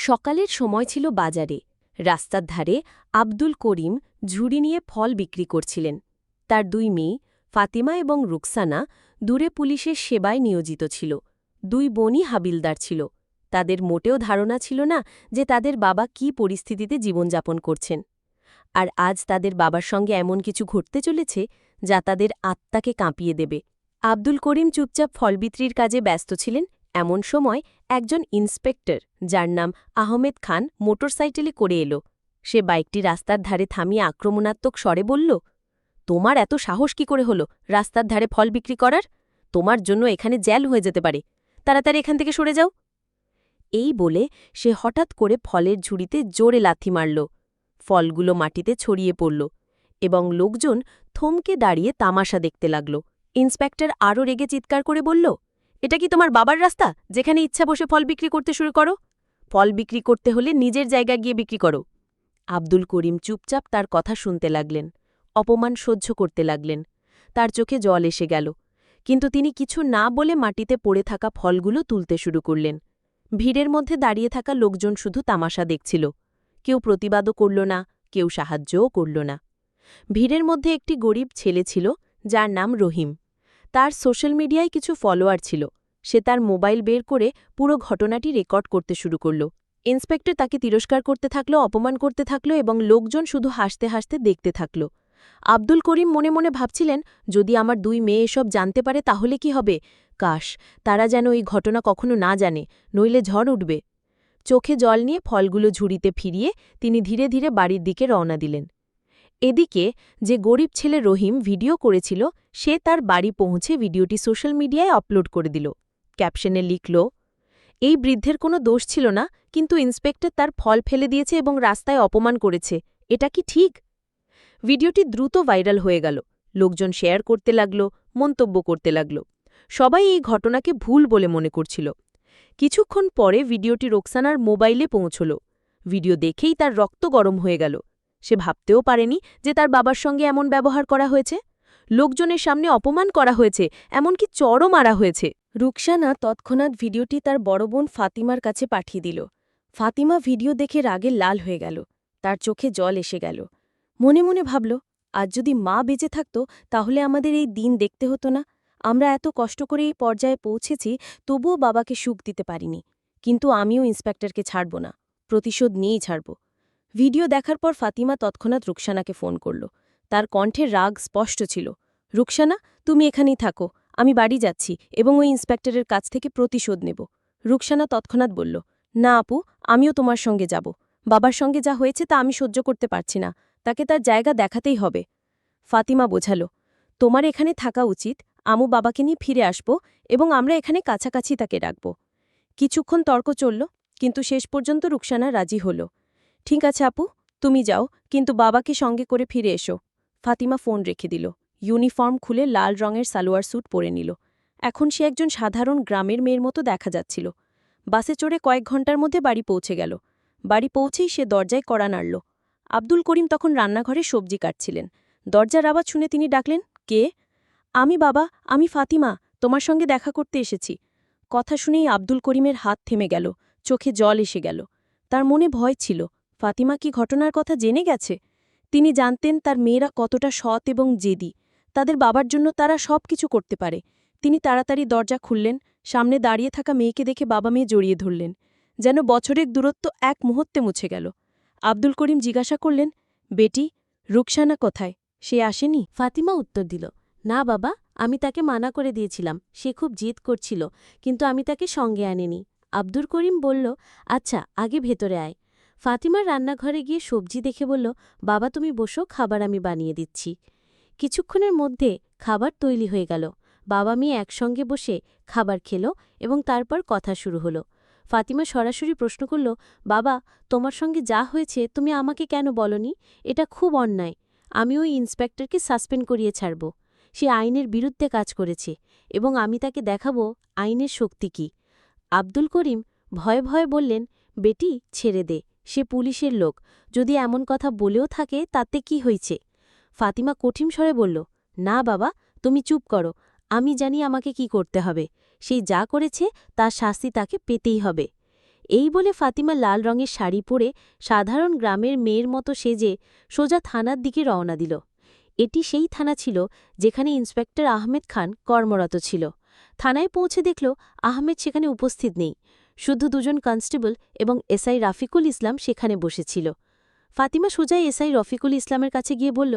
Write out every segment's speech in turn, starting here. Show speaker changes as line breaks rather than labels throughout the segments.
সকালের সময় ছিল বাজারে। রাস্তার ধারে আব্দুল করিম ঝুড়ি নিয়ে ফল বিক্রি করছিলেন। তার দুই মেয়ে ফাতিমা এবং রুকসানা দূরে পুলিশের সেবায় নিয়োজিত ছিল। দুই বোনই হাবিলদার ছিল। তাদের মোটেও ধারণা ছিল না যে তাদের বাবা কী পরিস্থিতিতে জীবনযাপন করছেন। আর আজ তাদের বাবার সঙ্গে এমন কিছু ঘটতে চলেছে যা তাদের আত্মাকে কাঁপিয়ে দেবে। আব্দুল করিম চুপচাপ ফল বিক্রির কাজে ব্যস্ত ছিলেন। এমন সময় একজন ইন্সপেক্টর, যার নাম আহমেদ খান, মোটরসাইকেলে করে এলো। সে বাইকটি রাস্তার ধারে থামিয়ে আক্রমণাত্মক স্বরে বলল, তোমার এত সাহস কি করে হলো রাস্তার ধারে ফল বিক্রি করার? তোমার জন্য এখানে জেল হয়ে যেতে পারে। তাড়াতাড়ি এখান থেকে সরে যাও। এই বলে সে হঠাৎ করে ফলের ঝুড়িতে জোরে লাথি মারল। ফলগুলো মাটিতে ছড়িয়ে পড়ল এবং লোকজন থমকে দাঁড়িয়ে তামাশা দেখতে লাগল। ইন্সপেক্টর আরও রেগে চিৎকার করে বলল, এটা কি তোমার বাবার রাস্তা, যেখানে ইচ্ছা বসে ফল বিক্রি করতে শুরু করো? ফল বিক্রি করতে হলে নিজের জায়গা গিয়ে বিক্রি করো। আব্দুল করিম চুপচাপ তার কথা শুনতে লাগলেন। অপমান সহ্য করতে লাগলেন। তার চোখে জল এসে গেল, কিন্তু তিনি কিছু না বলে মাটিতে পড়ে থাকা ফলগুলো তুলতে শুরু করলেন। ভিড়ের মধ্যে দাঁড়িয়ে থাকা লোকজন শুধু তামাশা দেখছিল। কেউ প্রতিবাদও করল না, কেউ সাহায্যও করল না। ভিড়ের মধ্যে একটি গরিব ছেলে ছিল, যার নাম রহিম। তার সোশ্যাল মিডিয়ায় কিছু ফলোয়ার ছিল। সে তার মোবাইল বের করে পুরো ঘটনাটি রেকর্ড করতে শুরু করল। ইন্সপেক্টর তাকে তিরস্কার করতে থাকল, অপমান করতে থাকল এবং লোকজন শুধু হাসতে হাসতে দেখতে থাকল। আব্দুল করিম মনে মনে ভাবছিলেন, যদি আমার দুই মেয়ে এসব জানতে পারে তাহলে কি হবে? কাশ তারা যেন এই ঘটনা কখনো না জানে, নইলে ঝড় উঠবে। চোখে জল নিয়ে ফলগুলো ঝুড়িতে ফিরিয়ে তিনি ধীরে ধীরে বাড়ির দিকে রওনা দিলেন। এদিকে যে গরিব ছেলে রহিম ভিডিও করেছিল, সে তার বাড়ি পৌঁছে ভিডিওটি সোশ্যাল মিডিয়ায় আপলোড করে দিল। ক্যাপশনে লিখল, এই বৃদ্ধের কোনো দোষ ছিল না, কিন্তু ইন্সপেক্টর তার ফল ফেলে দিয়েছে এবং রাস্তায় অপমান করেছে। এটা কি ঠিক? ভিডিওটি দ্রুত ভাইরাল হয়ে গেল। লোকজন শেয়ার করতে লাগল, মন্তব্য করতে লাগল। সবাই এই ঘটনাকে ভুল বলে মনে করছিল। কিছুক্ষণ পরে ভিডিওটি রোকসানার মোবাইলে পৌঁছল। ভিডিও দেখেই তার রক্ত গরম হয়ে গেল। সে ভাবতেও পারেনি যে তার বাবার সঙ্গে এমন ব্যবহার করা হয়েছে। লোকজনের সামনে অপমান করা হয়েছে, এমনকি চড়ও মারা হয়েছে। রুকসানা তৎক্ষণাৎ ভিডিওটি তার বড় বোন ফাতিমার কাছে পাঠিয়ে দিল। ফাতিমা ভিডিও দেখে রাগে লাল হয়ে গেল। তার চোখে জল এসে গেল। মনে মনে ভাবল, আজ যদি মা বেঁচে থাকত তাহলে আমাদের এই দিন দেখতে হতো না। আমরা এত কষ্ট করে এই পর্যায়ে পৌঁছেছি, তবুও বাবাকে সুখ দিতে পারিনি। কিন্তু আমিও ইন্সপেক্টরকে ছাড়ব না, প্রতিশোধ নিয়েই ছাড়ব। ভিডিও দেখার পর ফাতিমা তৎক্ষণাৎ রুকসানাকে ফোন করল। তার কণ্ঠের রাগ স্পষ্ট ছিল। রুকসানা, তুমি এখানেই থাকো, আমি বাড়ি যাচ্ছি এবং ওই ইন্সপেক্টরের কাছ থেকে প্রতিশোধ নেব। রুকসানা তৎক্ষণাৎ বলল, না আপু, আমিও তোমার সঙ্গে যাব। বাবার সঙ্গে যা হয়েছে তা আমি সহ্য করতে পারছি না, তাকে তার জায়গা দেখাতেই হবে। ফাতিমা বোঝাল, তোমার এখানে থাকা উচিত। আমু বাবাকে নিয়ে ফিরে আসব এবং আমরা এখানে কাছাকাছি তাকে রাখব। কিছুক্ষণ তর্ক চলল, কিন্তু শেষ পর্যন্ত রুকসানা রাজি হল। ঠিক আছে আপু, তুমি যাও, কিন্তু বাবাকে সঙ্গে করে ফিরে এসো। ফাতিমা ফোন রেখে দিল। ইউনিফর্ম খুলে লাল রঙের সালোয়ার স্যুট পরে নিল। এখন সে একজন সাধারণ গ্রামের মেয়ের মতো দেখা যাচ্ছিল। বাসে চড়ে কয়েক ঘন্টার মধ্যে বাড়ি পৌঁছে গেল। বাড়ি পৌঁছেই সে দরজায় কড়া নাড়ল। আব্দুল করিম তখন রান্নাঘরে সবজি কাটছিলেন। দরজার আওয়াজ শুনে তিনি ডাকলেন, কে? আমি বাবা, আমি ফাতিমা, তোমার সঙ্গে দেখা করতে এসেছি। কথা শুনেই আব্দুল করিমের হাত থেমে গেল, চোখে জল এসে গেল। তার মনে ভয় ছিল, ফাতিমা কি ঘটনার কথা জেনে গেছে? তিনি জানতেন তার মেয়েরা কতটা সৎ এবং জেদি। তাদের বাবার জন্য তারা সব কিছু করতে পারে। তিনি তাড়াতাড়ি দরজা খুললেন। সামনে দাঁড়িয়ে থাকা মেয়েকে দেখে বাবা মেয়ে জড়িয়ে ধরলেন। যেন বছরের দূরত্ব এক মুহূর্তে মুছে গেল। আব্দুল করিম জিজ্ঞাসা করলেন, বেটি, রুকসানা কোথায়? সে আসেনি?
ফাতিমা উত্তর দিল, না বাবা, আমি তাকে মানা করে দিয়েছিলাম। সে খুব জিদ করছিল, কিন্তু আমি তাকে সঙ্গে আনিনি। আব্দুল করিম বলল, আচ্ছা, আগে ভেতরে আয়। ফাতিমার রান্নাঘরে গিয়ে সবজি দেখে বলল, বাবা তুমি বসো, খাবার আমি বানিয়ে দিচ্ছি। কিছুক্ষণের মধ্যে খাবার তৈরি হয়ে গেল। বাবা মেয়ে একসঙ্গে বসে খাবার খেল এবং তারপর কথা শুরু হলো। ফাতিমা সরাসরি প্রশ্ন করল, বাবা, তোমার সঙ্গে যা হয়েছে তুমি আমাকে কেন বলনি? এটা খুব অন্যায়। আমি ওই ইন্সপেক্টরকে সাসপেন্ড করিয়ে ছাড়ব। সে আইনের বিরুদ্ধে কাজ করেছে এবং আমি তাকে দেখাব আইনের শক্তি কী। আব্দুল করিম ভয়ে ভয়ে বললেন, বেটি, ছেড়ে দে, সে পুলিশের লোক। যদি এমন কথা বলেও থাকে তাতে কি হয়েছে? ফাতিমা কঠিন স্বরে বলল, না বাবা, তুমি চুপ করো। আমি জানি আমাকে কি করতে হবে। সেই যা করেছে তার শাস্তি তাকে পেতেই হবে। এই বলে ফাতিমা লাল রঙের শাড়ি পরে সাধারণ গ্রামের মেয়ের মতো সেজে সোজা থানার দিকে রওনা দিল। এটি সেই থানা ছিল যেখানে ইন্সপেক্টর আহমেদ খান কর্মরত ছিল। থানায় পৌঁছে দেখল আহমেদ সেখানে উপস্থিত নেই, শুধু দুজন কনস্টেবল এবং এসআই রাফিকুল ইসলাম সেখানে বসেছিল। ফাতিমা সোজা এসআই রফিকুল ইসলামের কাছে গিয়ে বলল,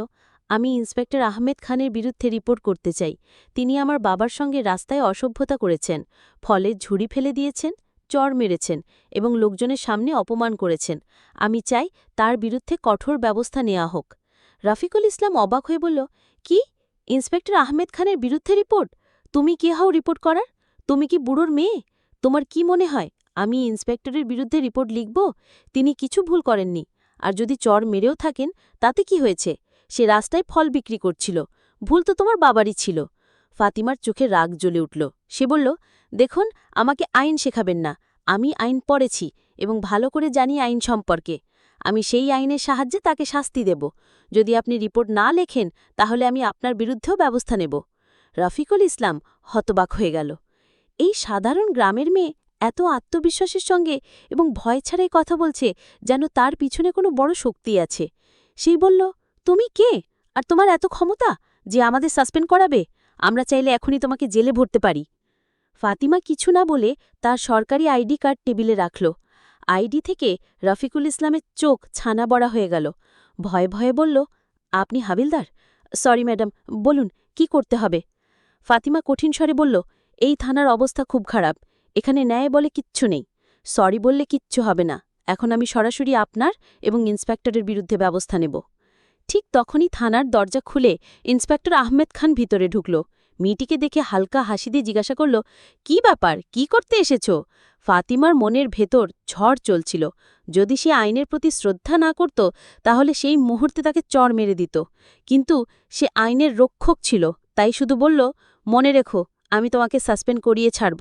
আমি ইন্সপেক্টর আহমেদ খানের বিরুদ্ধে রিপোর্ট করতে চাই। তিনি আমার বাবার সঙ্গে রাস্তায় অসভ্যতা করেছেন, ফলের ঝুড়ি ফেলে দিয়েছেন, চড় মেরেছেন এবং লোকজনের সামনে অপমান করেছেন। আমি চাই তার বিরুদ্ধে কঠোর ব্যবস্থা নেওয়া হোক। রাফিকুল ইসলাম অবাক হয়ে বলল, কি, ইন্সপেক্টর আহমেদ খানের বিরুদ্ধে রিপোর্ট? তুমি কে হও রিপোর্ট করার? তুমি কি বুড়োর মেয়ে? তোমার কি মনে হয় আমি ইন্সপেক্টরের বিরুদ্ধে রিপোর্ট লিখব? তিনি কিছু ভুল করেননি। আর যদি চড় মেরেও থাকেন তাতে কি হয়েছে? সে রাস্তায় ফল বিক্রি করছিল, ভুল তো তোমার বাবারই ছিল। ফাতিমার চোখে রাগ জ্বলে উঠল। সে বলল, দেখুন, আমাকে আইন শেখাবেন না। আমি আইন পড়েছি এবং ভালো করে জানি আইন সম্পর্কে। আমি সেই আইনের সাহায্যে তাকে শাস্তি দেব। যদি আপনি রিপোর্ট না লেখেন তাহলে আমি আপনার বিরুদ্ধেও ব্যবস্থা নেব। রফিকুল ইসলাম হতবাক হয়ে গেল। এই সাধারণ গ্রামের মেয়ে এত আত্মবিশ্বাসের সঙ্গে এবং ভয় ছাড়াই কথা বলছে, যেন তার পিছনে কোনো বড় শক্তি আছে। সেই বলল, তুমি কে আর তোমার এত ক্ষমতা যে আমাদের সাসপেন্ড করাবে? আমরা চাইলে এখনই তোমাকে জেলে ভরতে পারি। ফাতিমা কিছু না বলে তার সরকারি আইডি কার্ড টেবিলে রাখল। আইডি থেকে রফিকুল ইসলামের চোখ ছানা বড়া হয়ে গেল। ভয়ে ভয়ে বলল, আপনি হাবিলদার? সরি ম্যাডাম, বলুন কি করতে হবে? ফাতিমা কঠিন স্বরে বলল, এই থানার অবস্থা খুব খারাপ। এখানে ন্যায় বলে কিচ্ছু নেই। সরি বললে কিচ্ছু হবে না। এখন আমি সরাসরি আপনার এবং ইন্সপেক্টরের বিরুদ্ধে ব্যবস্থা নেব। ঠিক তখনই থানার দরজা খুলে ইন্সপেক্টর আহমেদ খান ভিতরে ঢুকল। মেয়েটিকে দেখে হালকা হাসি দিয়ে জিজ্ঞাসা করল, কি ব্যাপার, কি করতে এসেছ? ফাতিমার মনের ভেতর ঝড় চলছিল। যদি সে আইনের প্রতি শ্রদ্ধা না করত তাহলে সেই মুহূর্তে তাকে চড় মেরে দিত, কিন্তু সে আইনের রক্ষক ছিল, তাই শুধু বলল, মনে রেখো, আমি তোমাকে সাসপেন্ড করিয়ে ছাড়ব।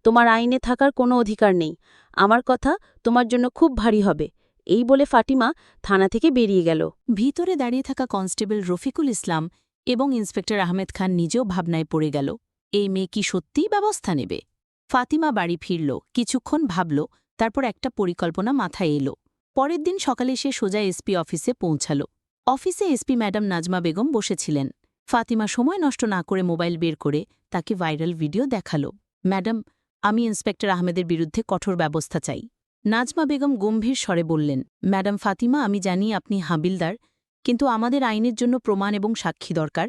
তোমার আইনে থাকার কোনো অধিকার নেই। আমার কথা তোমার জন্য খুব ভারী হবে। এই বলে ফাতিমা থানা থেকে বেরিয়ে গেল।
ভিতরে দাঁড়িয়ে থাকা কনস্টেবল রফিকুল ইসলাম এবং ইন্সপেক্টর আহমেদ খান নিজেও ভাবনায় পড়ে গেল, এই মেয়ে কি সত্যিই ব্যবস্থা নেবে? ফাতিমা বাড়ি ফিরল, কিছুক্ষণ ভাবল, তারপর একটা পরিকল্পনা মাথায় এলো। পরের দিন সকালে সে সোজা এসপি অফিসে পৌঁছাল। অফিসে এসপি ম্যাডাম নাজমা বেগম বসেছিলেন। ফাতিমা সময় নষ্ট না করে মোবাইল বের করে তাকে ভাইরাল ভিডিও দেখাল। ম্যাডাম, আমি ইন্সপেক্টর আহমেদের বিরুদ্ধে কঠোর ব্যবস্থা চাই। নাজমা বেগম গম্ভীর স্বরে বললেন, ম্যাডাম ফাতিমা, আমি জানি আপনি হাবিলদার, কিন্তু আমাদের আইনের জন্য প্রমাণ এবং সাক্ষী দরকার।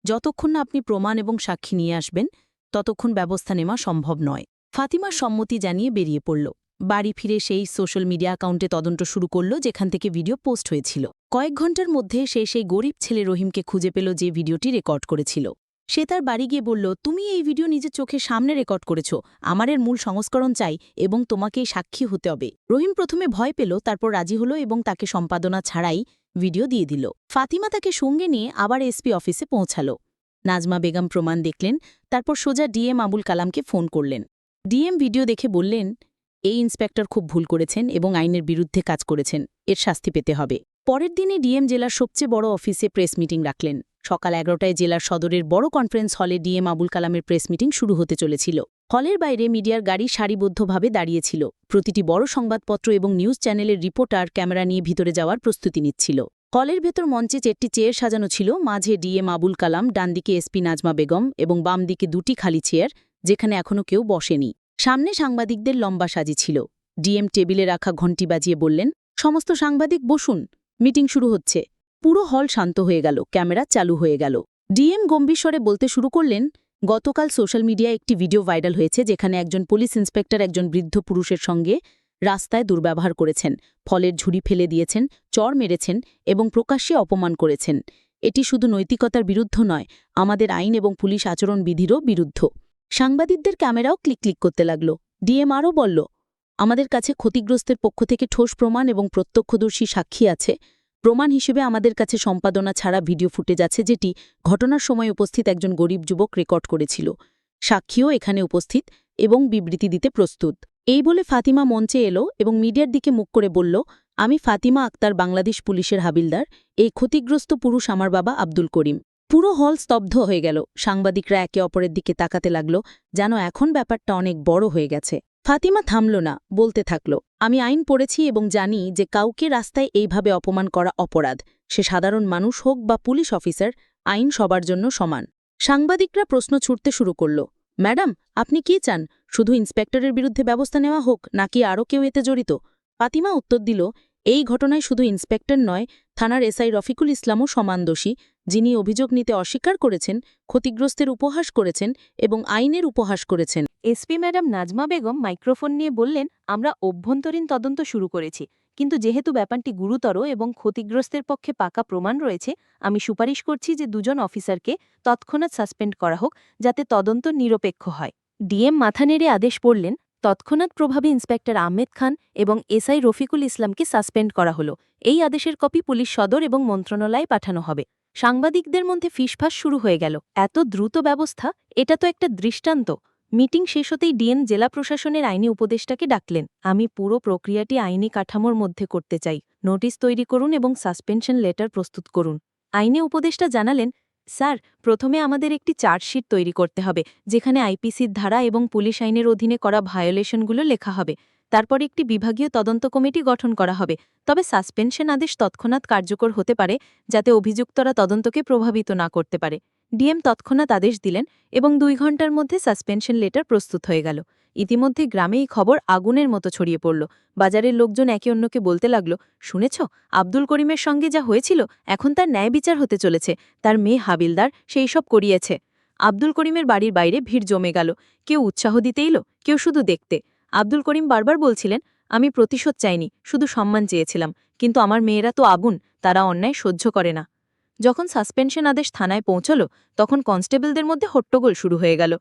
যতক্ষণ না আপনি প্রমাণ এবং সাক্ষী নিয়ে আসবেন ততক্ষণ ব্যবস্থা নেওয়া সম্ভব নয়। ফাতিমার সম্মতি জানিয়ে বেরিয়ে পড়ল। বাড়ি ফিরে সেই সোশ্যাল মিডিয়া অ্যাকাউন্টে তদন্ত শুরু করল যেখান থেকে ভিডিও পোস্ট হয়েছিল। কয়েক ঘণ্টার মধ্যে সে সেই গরিব ছেলে রহিমকে খুঁজে পেল যে ভিডিওটি রেকর্ড করেছিল। সে তার বাড়ি গিয়ে বলল, তুমি এই ভিডিও নিজের চোখের সামনে রেকর্ড করেছ, আমার এর মূল সংস্করণ চাই এবং তোমাকেই সাক্ষী হতে হবে। রহিম প্রথমে ভয় পেল, তারপর রাজি হল এবং তাকে সম্পাদনা ছাড়াই ভিডিও দিয়ে দিল। ফাতিমা তাকে সঙ্গে নিয়ে আবার এসপি অফিসে পৌঁছাল। নাজমা বেগম প্রমাণ দেখলেন, তারপর সোজা ডিএম আবুল কালামকে ফোন করলেন। ডিএম ভিডিও দেখে বললেন, এই ইন্সপেক্টর খুব ভুল করেছেন এবং আইনের বিরুদ্ধে কাজ করেছেন, এর শাস্তি পেতে হবে। পরের দিনে ডিএম জেলার সবচেয়ে বড় অফিসে প্রেস মিটিং রাখলেন। সকাল 11টায় জেলার সদরের বড় কনফারেন্স হলে ডিএম আবুল কালামের প্রেস মিটিং শুরু হতে চলেছিল। হলের বাইরে মিডিয়ার গাড়ি সারিবদ্ধভাবে দাঁড়িয়েছিল। প্রতিটি বড় সংবাদপত্র এবং নিউজ চ্যানেলের রিপোর্টার ক্যামেরা নিয়ে ভিতরে যাওয়ার প্রস্তুতি নিচ্ছিল। হলের ভেতর মঞ্চে 4টি চেয়ার সাজানো ছিল, মাঝে ডিএম আবুল কালাম, ডানদিকে এসপি নাজমা বেগম এবং বাম দিকে 2টি খালি চেয়ার যেখানে এখনও কেউ বসেনি। সামনে সাংবাদিকদের লম্বা সাজি ছিল। ডিএম টেবিলে রাখা ঘণ্টি বাজিয়ে বললেন, সমস্ত সাংবাদিক বসুন, মিটিং শুরু হচ্ছে। পুরো হল শান্ত হয়ে গেল, ক্যামেরা চালু হয়ে গেল। ডিএম গম্ভীর স্বরে বলতে শুরু করলেন, গতকাল সোশ্যাল মিডিয়ায় একটি ভিডিও ভাইরাল হয়েছে যেখানে একজন পুলিশ ইন্সপেক্টর একজন বৃদ্ধ পুরুষের সঙ্গে রাস্তায় দুর্ব্যবহার করেছেন, ফলের ঝুড়ি ফেলে দিয়েছেন, চড় মেরেছেন এবং প্রকাশ্যে অপমান করেছেন। এটি শুধু নৈতিকতার বিরুদ্ধ নয়, আমাদের আইন এবং পুলিশ আচরণবিধিরও বিরুদ্ধ। সাংবাদিকদের ক্যামেরাও ক্লিক ক্লিক করতে লাগল। ডিএম আরও বলল, আমাদের কাছে ক্ষতিগ্রস্তের পক্ষ থেকে ঠোস প্রমাণ এবং প্রত্যক্ষদর্শী সাক্ষী আছে। প্রমাণ হিসেবে আমাদের কাছে সম্পাদনা ছাড়া ভিডিও ফুটেজ আছে যেটি ঘটনার সময় উপস্থিত একজন গরিব যুবক রেকর্ড করেছিল। সাক্ষীও এখানে উপস্থিত এবং বিবৃতি দিতে প্রস্তুত। এই বলে ফাতিমা মঞ্চে এলো এবং মিডিয়ার দিকে মুখ করে বলল, আমি ফাতিমা আক্তার, বাংলাদেশ পুলিশের হাবিলদার। এই ক্ষতিগ্রস্ত পুরুষ আমার বাবা আব্দুল করিম। পুরো হল স্তব্ধ হয়ে গেল। সাংবাদিকরা একে অপরের দিকে তাকাতে লাগল, যেন এখন ব্যাপারটা অনেক বড় হয়ে গেছে। ফাতিমা থামল না, বলতে থাকল, আমি আইন পড়েছি এবং জানি যে কাউকে রাস্তায় এইভাবে অপমান করা অপরাধ। সে সাধারণ মানুষ হোক বা পুলিশ অফিসার, আইন সবার জন্য সমান। সাংবাদিকরা প্রশ্ন ছুটতে শুরু করল, ম্যাডাম, আপনি কি চান? শুধু ইন্সপেক্টরের বিরুদ্ধে ব্যবস্থা নেওয়া হোক, নাকি আরও কেউ এতে জড়িত? ফাতিমা উত্তর দিল, এই ঘটনায় শুধু ইন্সপেক্টর নয়, থানার এসআই রফিকুল ইসলামও সমান দোষী, যিনি অভিযোগ নিতে অস্বীকার করেছেন, ক্ষতিগ্রস্তের উপহাস করেছেন এবং আইনের উপহাস করেছেন।
SP madam Nazma Begum microphone নিয়ে বললেন, আমরা অভ্যন্তরীণ তদন্ত শুরু করেছি, কিন্তু যেহেতু ব্যাপারটি গুরুতর এবং ক্ষতিগ্রস্তের পক্ষে পাকা প্রমাণ রয়েছে, আমি সুপারিশ করছি যে দুজন অফিসারকে তৎক্ষণাৎ সাসপেন্ড করা হোক, যাতে তদন্ত নিরপেক্ষ হয়। ডিএম মাথা নেড়ে আদেশ পড়লেন, তৎক্ষণাৎ প্রভাবে ইন্সপেক্টর আহমেদ খান এবং এসআই রফিকুল ইসলামকে সাসপেন্ড করা হলো। এই আদেশের কপি পুলিশ সদর এবং মন্ত্রণালয়ে পাঠানো হবে। সাংবাদিকদের মধ্যে ফিসফাস শুরু হয়ে গেল, এত দ্রুত ব্যবস্থা, এটা তো একটা দৃষ্টান্ত। মিটিং শেষ হতেই ডিএম জেলা প্রশাসনের আইনি উপদেষ্টাকে ডাকলেন। আমি পুরো প্রক্রিয়াটি আইনি কাঠামোর মধ্যে করতে চাই, নোটিশ তৈরি করুন এবং সাসপেনশন লেটার প্রস্তুত করুন। আইনি উপদেষ্টা জানালেন, স্যার, প্রথমে আমাদের একটি চার্জশিট তৈরি করতে হবে, যেখানে আইপিসির ধারা এবং পুলিশ আইনের অধীনে করা ভায়োলেশনগুলো লেখা হবে। তারপর একটি বিভাগীয় তদন্ত কমিটি গঠন করা হবে। তবে সাসপেনশন আদেশ তৎক্ষণাৎ কার্যকর হতে পারে, যাতে অভিযুক্তরা তদন্তকে প্রভাবিত না করতে পারে। ডিএম তৎক্ষণাৎ আদেশ দিলেন এবং 2 ঘণ্টার মধ্যে সাসপেনশন লেটার প্রস্তুত হয়ে গেল। ইতিমধ্যে গ্রামে এই খবর আগুনের মতো ছড়িয়ে পড়ল। বাজারের লোকজন একে অন্যকে বলতে লাগল, শুনেছ, আব্দুল করিমের সঙ্গে যা হয়েছিল, এখন তার ন্যায় বিচার হতে চলেছে। তার মেয়ে হাবিলদার সেই সব করিয়েছে। আব্দুল করিমের বাড়ির বাইরে ভিড় জমে গেল। কেউ উৎসাহ দিতে এলো, কেউ শুধু দেখতে। আব্দুল করিম বারবার বলছিলেন, আমি প্রতিশোধ চাইনি, শুধু সম্মান চেয়েছিলাম। কিন্তু আমার মেয়েরা তো আগুন, তারা অন্যায় সহ্য করে না। যখন সাসপেনশন আদেশ থানায় পৌঁছল, তখন কনস্টেবলদের মধ্যে হট্টগোল শুরু হয়ে গেল।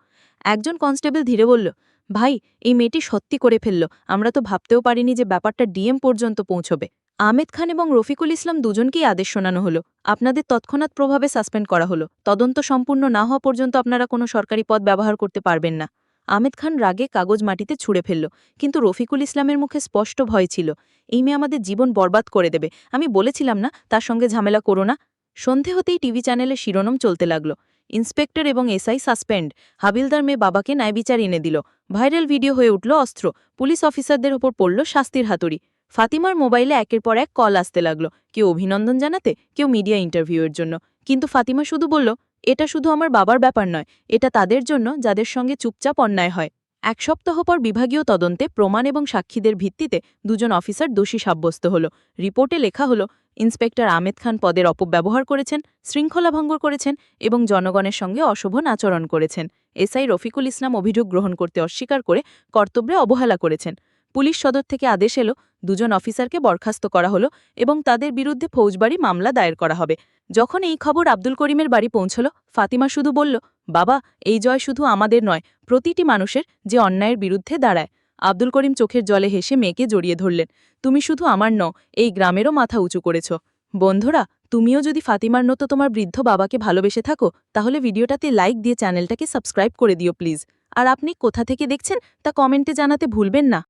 একজন কনস্টেবল ধীরে বলল, ভাই, এই মেয়েটি সত্যি করে ফেলল, আমরা তো ভাবতেও পারিনি যে ব্যাপারটা ডিএম পর্যন্ত পৌঁছবে। আহমেদ খান এবং রফিকুল ইসলাম দুজনকেই আদেশ শোনানো হলো, আপনাদের তৎক্ষণাৎ প্রভাবে সাসপেন্ড করা হলো। তদন্ত সম্পূর্ণ না হওয়া পর্যন্ত আপনারা কোনো সরকারি পদ ব্যবহার করতে পারবেন না। আহমেদ খান রাগে কাগজ মাটিতে ছুঁড়ে ফেলল, কিন্তু রফিকুল ইসলামের মুখে স্পষ্ট ভয় ছিল, এই মেয়ে আমাদের জীবন বরবাদ করে দেবে। আমি বলেছিলাম না, তার সঙ্গে ঝামেলা করো না। সন্ধে হতেই টিভি চ্যানেলে শিরোনাম চলতে লাগল, ইন্সপেক্টর এবং এসআই সাসপেন্ড, হাবিলদার মেয়ে বাবাকে ন্যায়বিচার এনে দিল। ভাইরাল ভিডিও হয়ে উঠল অস্ত্র, পুলিশ অফিসারদের ওপর পড়ল শাস্তির হাতুড়ি। ফাতিমার মোবাইলে একের পর এক কল আসতে লাগল, কেউ অভিনন্দন জানাতে, কেউ মিডিয়া ইন্টারভিউয়ের জন্য। কিন্তু ফাতিমা শুধু বলল, এটা শুধু আমার বাবার ব্যাপার নয়, এটা তাদের জন্য যাদের সঙ্গে চুপচাপ অন্যায় হয়। 1 সপ্তাহ পর বিভাগীয় তদন্তে প্রমাণ এবং সাক্ষীদের ভিত্তিতে দুজন অফিসার দোষী সাব্যস্ত হল। রিপোর্টে লেখা হল, ইন্সপেক্টর আহমেদ খান পদের অপব্যবহার করেছেন, শৃঙ্খলা ভঙ্গ করেছেন এবং জনগণের সঙ্গে অশোভন আচরণ করেছেন। এসআই রফিকুল ইসলাম অভিযোগ গ্রহণ করতে অস্বীকার করে কর্তব্যে অবহেলা করেছেন। পুলিশ সদর থেকে আদেশ এলো, দুজন অফিসারকে বরখাস্ত করা হলো এবং তাদের বিরুদ্ধে ফৌজদারি মামলা দায়ের করা হবে। যখন এই খবর আব্দুল করিমের বাড়ি পৌঁছল, ফাতিমা শুধু বলল, বাবা, এই জয় শুধু আমাদের নয়, প্রতিটি মানুষের, যে অন্যায়ের বিরুদ্ধে দাঁড়ায়। আব্দুল করিম চোখের জলে হেসে মেয়েকে জড়িয়ে ধরলেন, তুমি শুধু আমার নও, এই গ্রামেরও মাথা উঁচু করেছ। বন্ধুরা, তুমিও যদি ফাতিমার মতো তোমার বৃদ্ধ বাবাকে ভালোবেসে থাকো, তাহলে ভিডিওটাতে লাইক দিয়ে চ্যানেলটাকে সাবস্ক্রাইব করে দিও প্লিজ। আর আপনি কোথা থেকে দেখছেন তা কমেন্টে জানাতে ভুলবেন না।